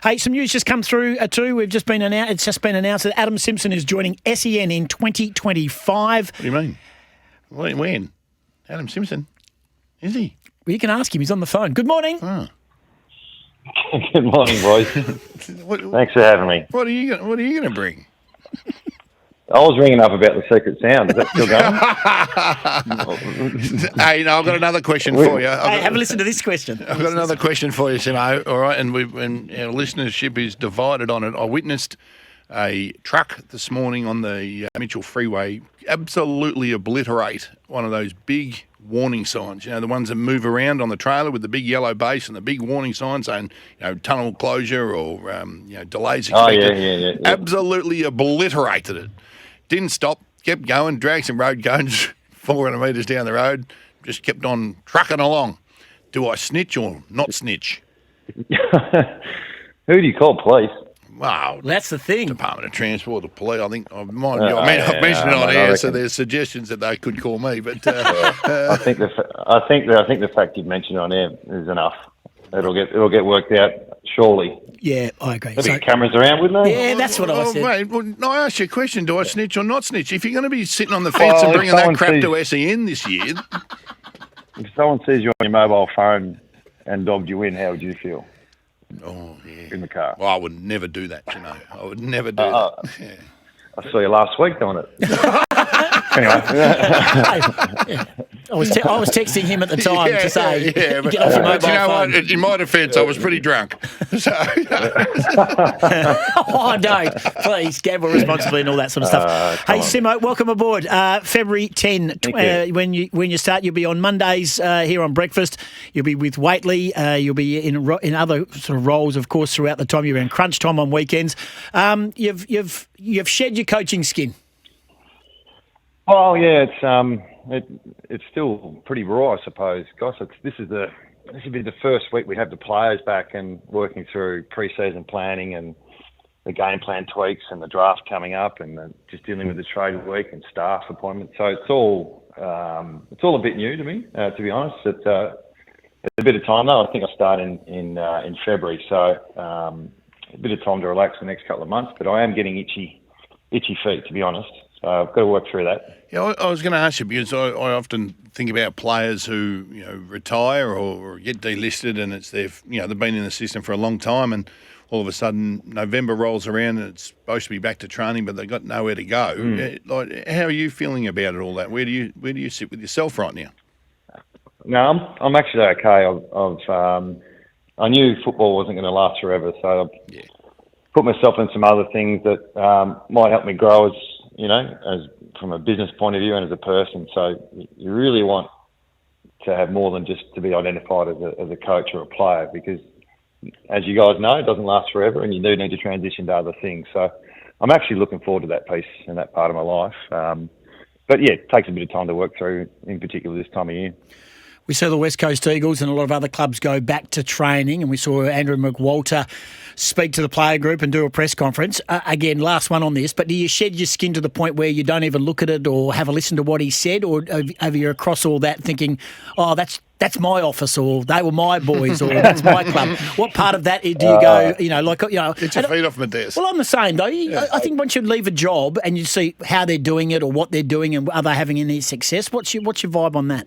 Hey, some news just come through too. It's just been announced that Adam Simpson is joining SEN in 2025. What do you mean? When? Adam Simpson? Is he? Well, you can ask him. He's on the phone. Good morning. Oh. Good morning, boys. Thanks for having me. What are you going to bring? I was ringing up about the secret sound. Is that still going? Hey, no, I've got another question for you. Hey, have a listen to this question. I've got another question for you, Simmo. All right, and our listenership is divided on it. I witnessed a truck this morning on the Mitchell Freeway absolutely obliterate one of those big warning signs. You know, the ones that move around on the trailer with the big yellow base and the big warning sign saying, tunnel closure or delays expected. Oh, yeah. Absolutely obliterated it. Didn't stop, kept going, dragged some road cones 400 metres down the road, just kept on trucking along. Do I snitch or not snitch? Who do you call, police? Wow. That's the thing. Department of Transport, the police. I think I've mentioned it on air, so there's suggestions that they could call me. But I think the fact you've mentioned it on air is enough. It'll get worked out surely. Yeah, I agree. There'll be cameras around, wouldn't there? Yeah, that's what I said. Mate, I asked you a question. Do I snitch or not snitch? If you're going to be sitting on the fence and bringing that crap to SEN this year... If someone sees you on your mobile phone and dogged you in, how would you feel? Oh, yeah. In the car. Well, I would never do that, I would never do that. Yeah. I saw you last week doing it. Anyway. I was texting him at the time to say, get off your mobile phone. What? In my defence, I was pretty drunk. So, oh, don't. Please, gamble responsibly and all that sort of stuff. Hey, Simmo, welcome aboard. February 10, when you start, you'll be on Mondays here on Breakfast. You'll be with Waitley. You'll be in other sort of roles, of course, throughout the time. You're in crunch time on weekends. You've shed your coaching skin. Oh yeah, it's still pretty raw, I suppose. Gosh, this will be the first week we have the players back and working through pre-season planning and the game plan tweaks and the draft coming up and just dealing with the trade week and staff appointments. So it's all a bit new to me, to be honest. It's a bit of time though. I think I start in February, so a bit of time to relax the next couple of months. But I am getting itchy feet, to be honest. So I've got to work through that. Yeah, I was going to ask you because I often think about players who retire or get delisted, and it's they've been in the system for a long time, and all of a sudden November rolls around and it's supposed to be back to training, but they've got nowhere to go. Like, how are you feeling about it all that? Where do you sit with yourself right now? No, I'm actually okay. I knew football wasn't going to last forever, so I put myself in some other things that might help me grow as from a business point of view and as a person. So you really want to have more than just to be identified as a coach or a player, because as you guys know, it doesn't last forever and you do need to transition to other things. So I'm actually looking forward to that piece and that part of my life. But yeah, it takes a bit of time to work through, in particular this time of year. We saw the West Coast Eagles and a lot of other clubs go back to training, and we saw Andrew McWalter speak to the player group and do a press conference. Again, last one on this, but do you shed your skin to the point where you don't even look at it or have a listen to what he said, or are you across all that thinking, oh, that's my office, or they were my boys, or that's my club? What part of that do you go, Get your feet off my desk. Well, I'm the same, though. I think once you leave a job and you see how they're doing it or what they're doing and are they having any success, what's your vibe on that?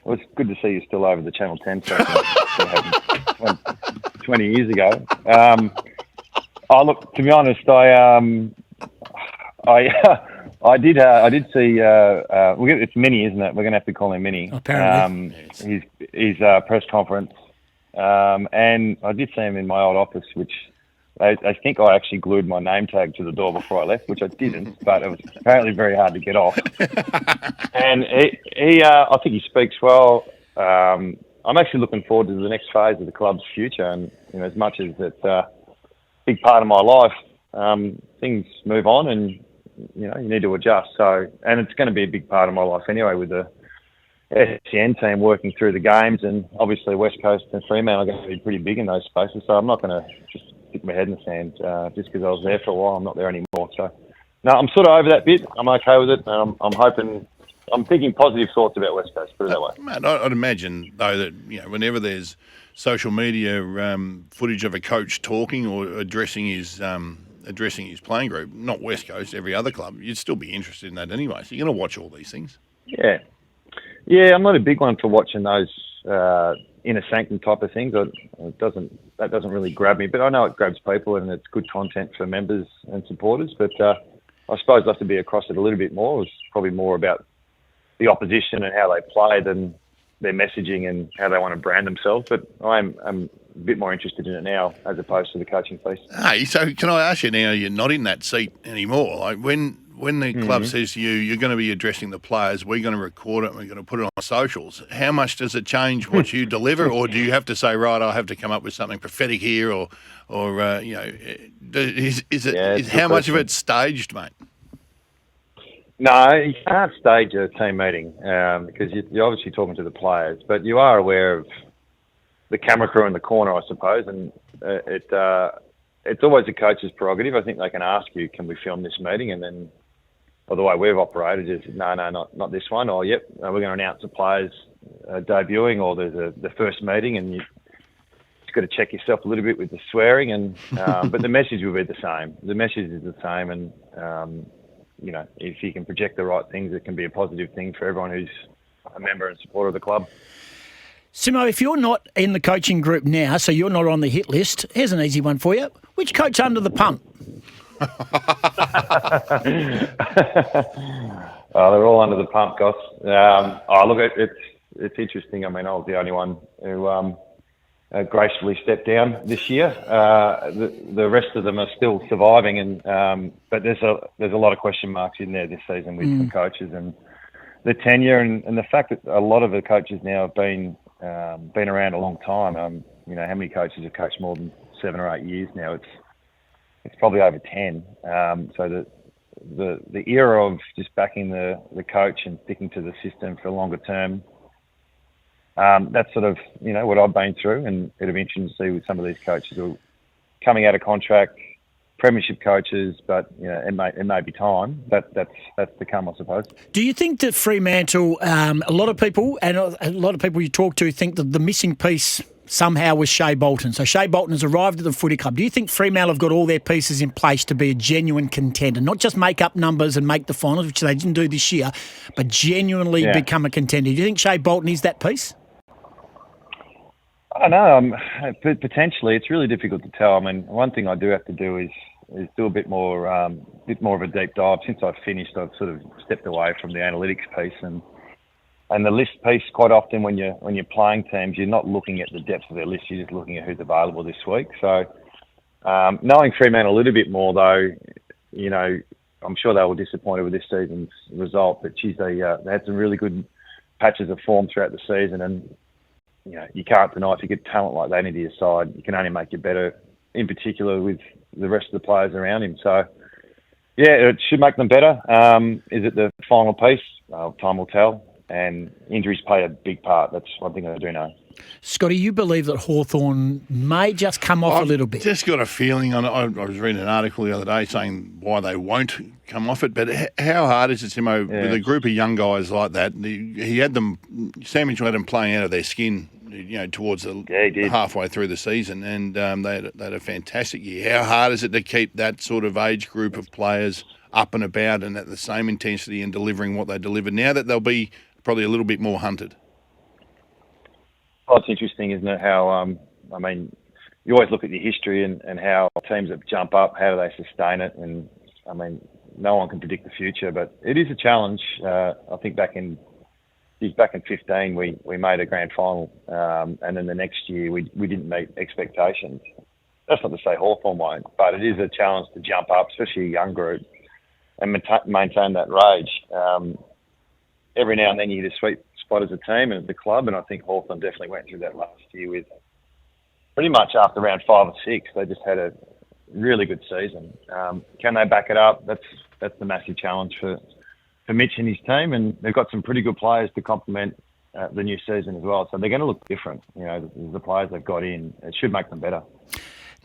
Well, it's good to see you still over the Channel 10 station 20 years ago. Look, to be honest, I did see. It's Minnie, isn't it? We're going to have to call him Minnie. Apparently, his press conference, and I did see him in my old office, which I think I actually glued my name tag to the door before I left, which I didn't, but it was apparently very hard to get off. And I think he speaks well. I'm actually looking forward to the next phase of the club's future, and as much as it's a big part of my life, things move on, and you need to adjust. So, and it's going to be a big part of my life anyway, with the SEN team working through the games, and obviously West Coast and Fremantle are going to be pretty big in those spaces. So I'm not going to just stick my head in the sand just because I was there for a while. I'm not there anymore. So, no, I'm sort of over that bit. I'm okay with it. I'm hoping I'm thinking positive thoughts about West Coast. Put it that way. Mate, I'd imagine though that whenever there's social media footage of a coach talking or addressing his playing group, not West Coast, every other club, you'd still be interested in that anyway. So you're going to watch all these things. Yeah, I'm not a big one for watching those inner sanctum type of things. That doesn't really grab me, but I know it grabs people and it's good content for members and supporters. But I suppose I have to be across it a little bit more. It's probably more about the opposition and how they play than their messaging and how they want to brand themselves. But I'm a bit more interested in it now as opposed to the coaching piece. Hey, so can I ask you now, you're not in that seat anymore. Like when the club says to you, you're going to be addressing the players, we're going to record it and we're going to put it on socials, how much does it change what you deliver? Or do you have to say, right, I have to come up with something prophetic here or is how much of it staged, mate? No, you can't stage a team meeting because you're obviously talking to the players, but you are aware of the camera crew in the corner, I suppose, and it's always the coach's prerogative. I think they can ask you, can we film this meeting? And then, or the way we've operated is, no, not this one, or yep, we're going to announce the players debuting, or there's the first meeting, and you've got to check yourself a little bit with the swearing, and but the message will be the same. The message is the same, and if you can project the right things, it can be a positive thing for everyone who's a member and supporter of the club. Simmo, if you're not in the coaching group now, so you're not on the hit list, here's an easy one for you. Which coach under the pump? They're all under the pump, Goss. Look, it's interesting. I mean, I was the only one who gracefully stepped down this year. The rest of them are still surviving, and but there's a lot of question marks in there this season with the coaches and the tenure and the fact that a lot of the coaches now have been around a long time. How many coaches have coached more than 7 or 8 years now? It's probably over 10. So the era of just backing the coach and sticking to the system for a longer term, that's sort of what I've been through, and it'll be interesting to see with some of these coaches who are coming out of contract, Premiership coaches, but it may be time. That's to come, I suppose. Do you think that Fremantle, a lot of people you talk to think that the missing piece somehow was Shea Bolton? So Shea Bolton has arrived at the footy club. Do you think Fremantle have got all their pieces in place to be a genuine contender, not just make up numbers and make the finals, which they didn't do this year, but genuinely become a contender? Do you think Shea Bolton is that piece? I don't know. Potentially, it's really difficult to tell. I mean, one thing I do have to do is do a bit more of a deep dive. Since I've finished, I've sort of stepped away from the analytics piece and the list piece. Quite often, when you're playing teams, you're not looking at the depth of their list. You're just looking at who's available this week. So, knowing Fremantle a little bit more, though, I'm sure they were disappointed with this season's result. But geez, they had some really good patches of form throughout the season, and you can't deny if you get talent like that into your side, you can only make you better. In particular, with the rest of the players around him. So, it should make them better. Is it the final piece? Time will tell. And injuries play a big part. That's one thing I do know. Scotty, you believe that Hawthorn may just come off a little bit? Just got a feeling. I was reading an article the other day saying why they won't come off it. But how hard is it, Simmo, with a group of young guys like that? He had them, Sam Mitchell had them playing out of their skin, towards halfway through the season, and they had a fantastic year. How hard is it to keep that sort of age group of players up and about and at the same intensity and delivering what they deliver now that they'll be probably a little bit more hunted? Well, it's interesting, isn't it, how, you always look at your history and how teams that jump up, how do they sustain it? And, no one can predict the future, but it is a challenge. I think back in 15, we made a grand final, and then the next year we didn't meet expectations. That's not to say Hawthorn won't, but it is a challenge to jump up, especially a young group, and maintain that rage. Every now and then you hit a sweet spot as a team and as a club, and I think Hawthorn definitely went through that last year with pretty much after round 5 or 6, they just had a really good season. Can they back it up? That's the massive challenge for Mitch and his team, and they've got some pretty good players to complement the new season as well. So they're going to look different. The players they've got in, it should make them better.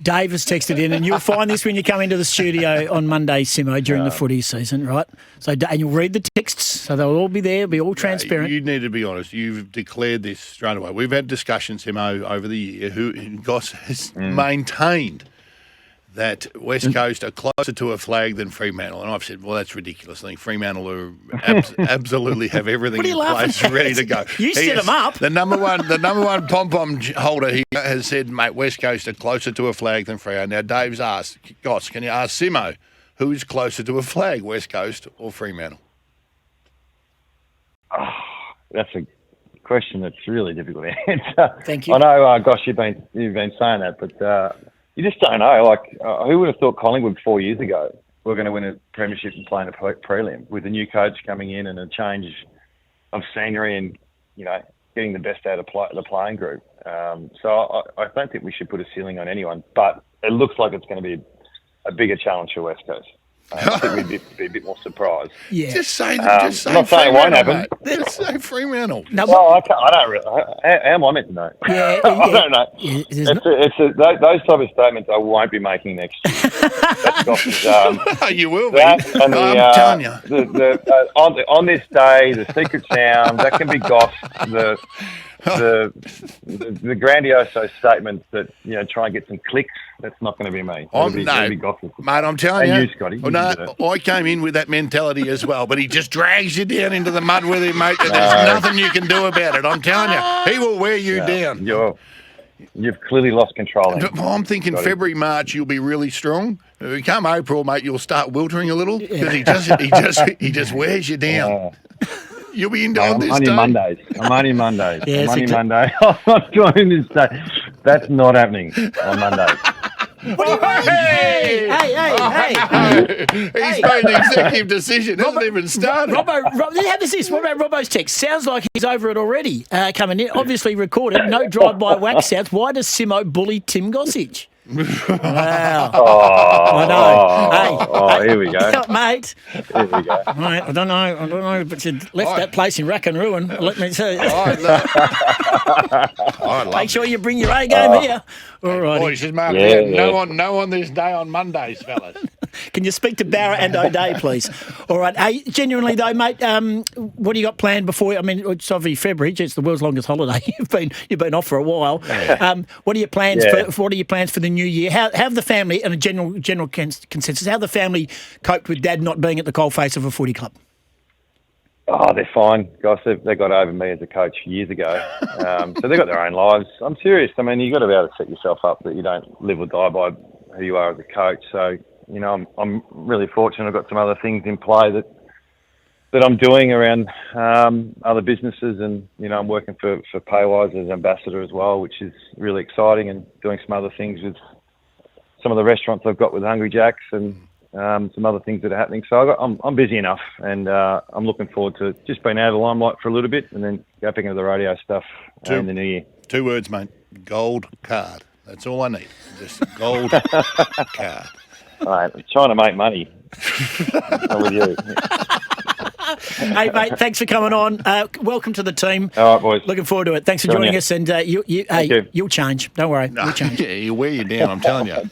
Dave has texted in, and you'll find this when you come into the studio on Monday, Simmo, during the footy season, right? So, and you'll read the texts, so they'll all be there, be all transparent. You need to be honest. You've declared this straight away. We've had discussions, Simmo, over the year. Goss has maintained that West Coast are closer to a flag than Fremantle. And I've said, well, that's ridiculous. I think Fremantle are absolutely have everything in place, ready to go. You set them up. The number one pom-pom holder here has said, mate, West Coast are closer to a flag than Freo. Now, Dave's asked, Goss, can you ask Simmo, who is closer to a flag, West Coast or Fremantle? Oh, that's a question that's really difficult to answer. Thank you. I know, gosh, you've been saying that, but you just don't know. Like, who would have thought Collingwood 4 years ago were going to win a premiership and play in a prelim with a new coach coming in and a change of scenery and, getting the best out of the playing group. So I don't think we should put a ceiling on anyone, but it looks like it's going to be a bigger challenge for West Coast. I think we'd be a bit more surprised. Yeah. Just say I'm not saying it won't happen. Just say Fremantle. No, well, I don't really. How am I meant to know? Yeah, I don't know. Yeah, those type of statements I won't be making next year. That's Goss's, You will be. that and I'm telling you. On this day, the secret sound, that can be Goss. The grandiose statements that try and get some clicks. That's not going to be me. It'll be Goss's. Mate, I'm telling And you. you, Scotty. Well, no, I came in with that mentality as well, but he just drags you down into the mud with him, mate. And there's nothing you can do about it. I'm telling you, he will wear you down. You've clearly lost control. I'm thinking Scotty. February, March, you'll be really strong. Come April, mate, you'll start wiltering a little because he just wears you down. You'll be into on this only day. Mondays. I'm only Mondays. Yeah, I'm only Monday. I'm not doing this day. That's not happening on Mondays. What do you mean? Hey. He's made an executive decision. Hasn't even started. How does this? What about Robbo's text? Sounds like he's over it already. Coming in, obviously recorded. No drive-by wax outs. Why does Simmo bully Tim Gossage? Wow. I know. Here we go. Mate. Here we go. Mate, I don't know, but you left that place in rack and ruin. Let me tell you. Make sure you bring your A game here. All right. Boys, no on this day on Mondays, fellas. Can you speak to Barra and O'Day, please? All right. Hey, genuinely though, mate, what do you got planned before? I mean, it's obviously February. It's the world's longest holiday. You've been off for a while. What are your plans? What are your plans for the new year? How have the family, and a general consensus, how the family coped with Dad not being at the coalface of a footy club? Oh, they're fine, guys. They got over me as a coach years ago, so they've got their own lives. I'm serious. I mean, you've got to be able to set yourself up that you don't live or die by who you are as a coach. So, I'm really fortunate. I've got some other things in play that I'm doing around other businesses, and I'm working for Paywise as ambassador as well, which is really exciting, and doing some other things with some of the restaurants I've got with Hungry Jacks and some other things that are happening. So I'm busy enough, and I'm looking forward to just being out of the limelight for a little bit, and then go back into the radio stuff in the new year. 2 words, mate. Gold card. That's all I need. Just gold card. Mate, I'm trying to make money. I'm with you. Hey, mate, thanks for coming on. Welcome to the team. All right, boys. Looking forward to it. Thanks for joining us. And you'll change. Don't worry. No, You'll change. he'll wear you down, I'm telling you.